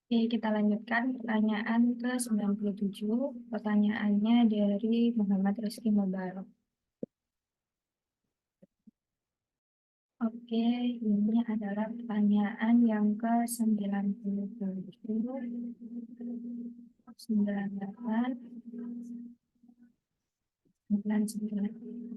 Oke, kita lanjutkan pertanyaan ke-97. Pertanyaannya dari Muhammad Rizky Mubarok. Oke, ini adalah pertanyaan yang ke-97, 98, 99.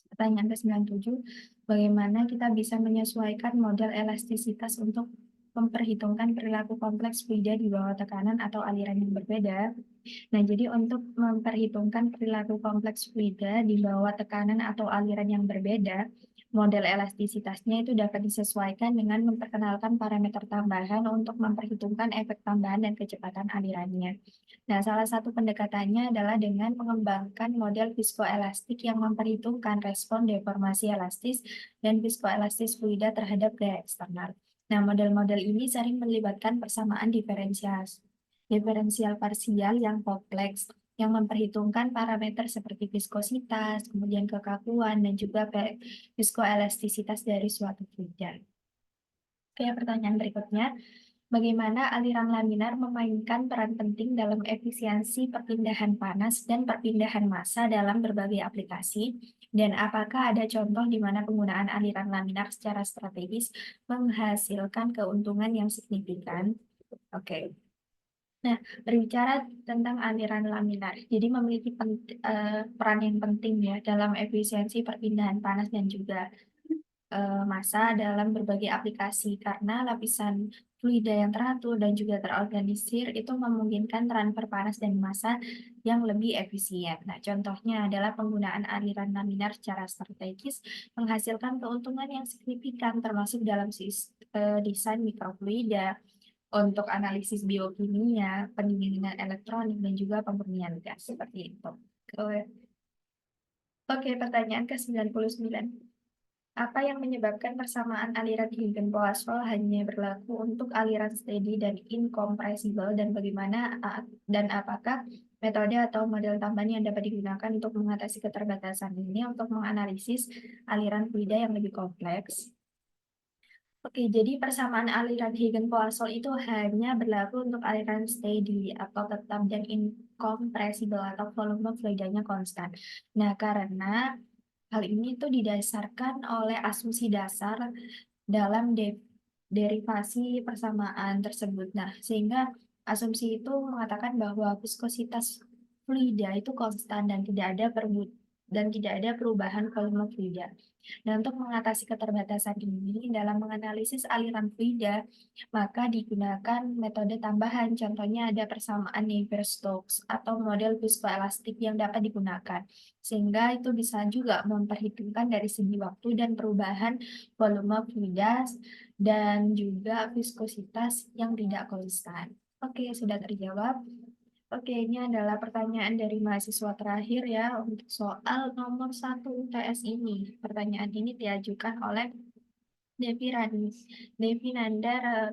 Pertanyaan ke-97, bagaimana kita bisa menyesuaikan model elastisitas untuk memperhitungkan perilaku kompleks fluida di bawah tekanan atau aliran yang berbeda? Nah, jadi untuk memperhitungkan perilaku kompleks fluida di bawah tekanan atau aliran yang berbeda, model elastisitasnya itu dapat disesuaikan dengan memperkenalkan parameter tambahan untuk memperhitungkan efek tambahan dan kecepatan alirannya. Nah, salah satu pendekatannya adalah dengan mengembangkan model viskoelastik yang memperhitungkan respon deformasi elastis dan viskoelastis fluida terhadap gaya eksternal. Nah, model-model ini sering melibatkan persamaan diferensial parsial yang kompleks, yang memperhitungkan parameter seperti viskositas, kemudian kekakuan, dan juga viskoelastisitas dari suatu fluida. Oke, pertanyaan berikutnya. Bagaimana aliran laminar memainkan peran penting dalam efisiensi perpindahan panas dan perpindahan massa dalam berbagai aplikasi? Dan apakah ada contoh di mana penggunaan aliran laminar secara strategis menghasilkan keuntungan yang signifikan? Oke. Nah, berbicara tentang aliran laminar, jadi memiliki peran yang penting ya dalam efisiensi perpindahan panas dan juga massa dalam berbagai aplikasi karena lapisan fluida yang teratur dan juga terorganisir itu memungkinkan transfer panas dan massa yang lebih efisien. Nah, contohnya adalah penggunaan aliran laminar secara strategis menghasilkan keuntungan yang signifikan termasuk dalam desain mikrofluida untuk analisis biokimia, pendinginan elektronik, dan juga pemurnian gas seperti itu. Oke, pertanyaan ke-99. Apa yang menyebabkan persamaan aliran Huygens-Poisson hanya berlaku untuk aliran steady dan incompressible dan bagaimana dan apakah metode atau model tambahan yang dapat digunakan untuk mengatasi keterbatasan ini untuk menganalisis aliran fluida yang lebih kompleks? Oke, jadi persamaan aliran Huygens-Poisson itu hanya berlaku untuk aliran steady atau tetap dan incompressible atau volume fluidanya konstan. Nah, karena hal ini tuh didasarkan oleh asumsi dasar dalam derivasi persamaan tersebut. Nah, sehingga asumsi itu mengatakan bahwa viskositas fluida itu konstan dan tidak ada perubahan volume fluida. Nah, untuk mengatasi keterbatasan ini dalam menganalisis aliran fluida, maka digunakan metode tambahan. Contohnya ada persamaan Navier-Stokes atau model viskoelastik yang dapat digunakan. Sehingga itu bisa juga memperhitungkan dari segi waktu dan perubahan volume fluida dan juga viskositas yang tidak konstan. Oke, sudah terjawab. Oke, ini adalah pertanyaan dari mahasiswa terakhir ya untuk soal nomor 1 UTS ini. Pertanyaan ini diajukan oleh Devi Nanda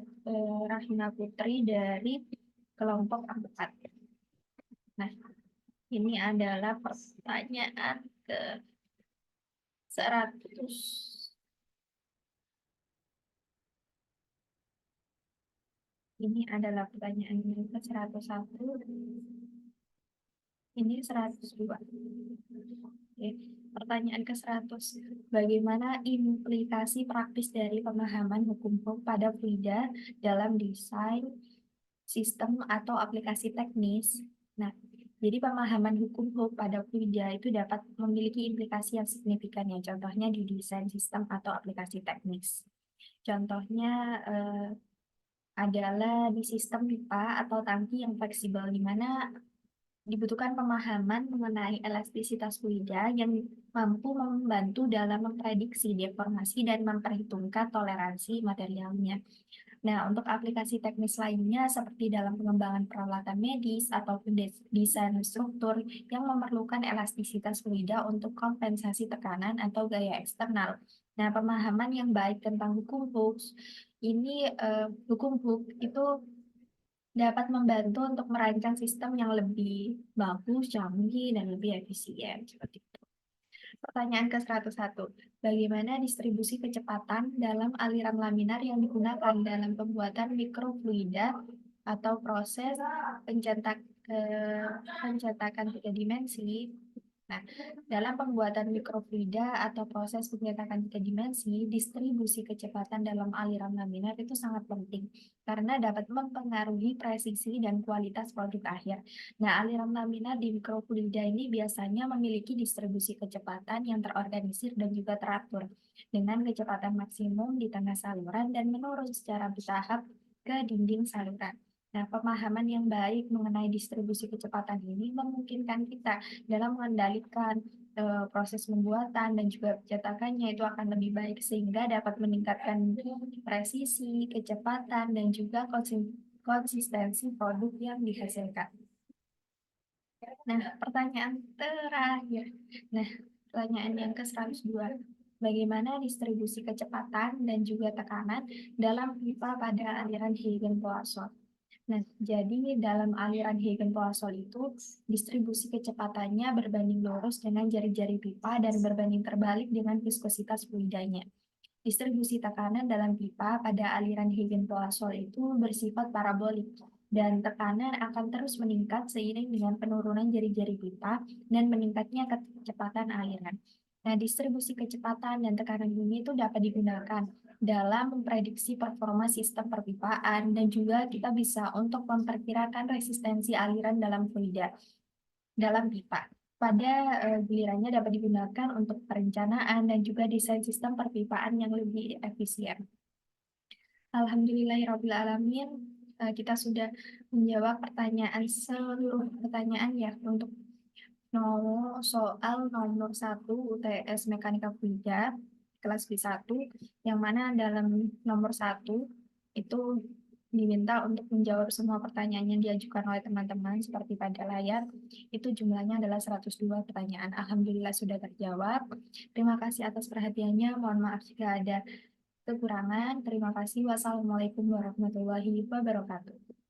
Rahina Putri dari kelompok 4. Nah, ini adalah pertanyaan ke 100. Ini adalah pertanyaan yang ke 101. Ini 102. Oke. Pertanyaan ke-100. Bagaimana implikasi praktis dari pemahaman hukum pada fluida dalam desain sistem atau aplikasi teknis? Nah, jadi pemahaman hukum pada fluida itu dapat memiliki implikasi yang signifikan ya. Contohnya di desain sistem atau aplikasi teknis. Contohnya adalah di sistem pipa atau tangki yang fleksibel, di mana dibutuhkan pemahaman mengenai elastisitas fluida yang mampu membantu dalam memprediksi deformasi dan memperhitungkan toleransi materialnya. Nah, untuk aplikasi teknis lainnya seperti dalam pengembangan peralatan medis ataupun desain struktur yang memerlukan elastisitas fluida untuk kompensasi tekanan atau gaya eksternal. Nah, pemahaman yang baik tentang hukum Hooke hukum Hooke itu dapat membantu untuk merancang sistem yang lebih bagus, canggih, dan lebih efisien seperti itu. Pertanyaan ke-101. Bagaimana distribusi kecepatan dalam aliran laminar yang digunakan dalam pembuatan mikrofluida atau proses pencetakan tiga dimensi? Nah, dalam pembuatan mikrofluida atau proses pencetakan tiga dimensi, distribusi kecepatan dalam aliran laminar itu sangat penting karena dapat mempengaruhi presisi dan kualitas produk akhir. Nah, aliran laminar di mikrofluida ini biasanya memiliki distribusi kecepatan yang terorganisir dan juga teratur, dengan kecepatan maksimum di tengah saluran dan menurun secara bertahap ke dinding saluran. Nah, pemahaman yang baik mengenai distribusi kecepatan ini memungkinkan kita dalam mengendalikan proses pembuatan dan juga pencetakannya itu akan lebih baik sehingga dapat meningkatkan presisi, kecepatan, dan juga konsistensi produk yang dihasilkan. Nah, pertanyaan terakhir. Nah, pertanyaan yang ke-102. Bagaimana distribusi kecepatan dan juga tekanan dalam pipa pada aliran Huygens-Poisson? Nah, jadi dalam aliran Huygens-Poisson itu, distribusi kecepatannya berbanding lurus dengan jari-jari pipa dan berbanding terbalik dengan viskositas fluidanya. Distribusi tekanan dalam pipa pada aliran Huygens-Poisson itu bersifat parabolik dan tekanan akan terus meningkat seiring dengan penurunan jari-jari pipa dan meningkatnya kecepatan aliran. Nah, distribusi kecepatan dan tekanan ini itu dapat digunakan dalam memprediksi performa sistem perpipaan dan juga kita bisa untuk memperkirakan resistensi aliran dalam fluida dalam pipa. Pada gilirannya dapat digunakan untuk perencanaan dan juga desain sistem perpipaan yang lebih efisien. Alhamdulillahirrabbilalamin, kita sudah menjawab seluruh pertanyaan ya untuk soal nomor 1 UTS Mekanika Fluida kelas B1, yang mana dalam nomor 1 itu diminta untuk menjawab semua pertanyaan yang diajukan oleh teman-teman seperti pada layar. Itu jumlahnya adalah 102 pertanyaan. Alhamdulillah sudah terjawab. Terima kasih atas perhatiannya. Mohon maaf jika ada kekurangan. Terima kasih. Wassalamualaikum warahmatullahi wabarakatuh.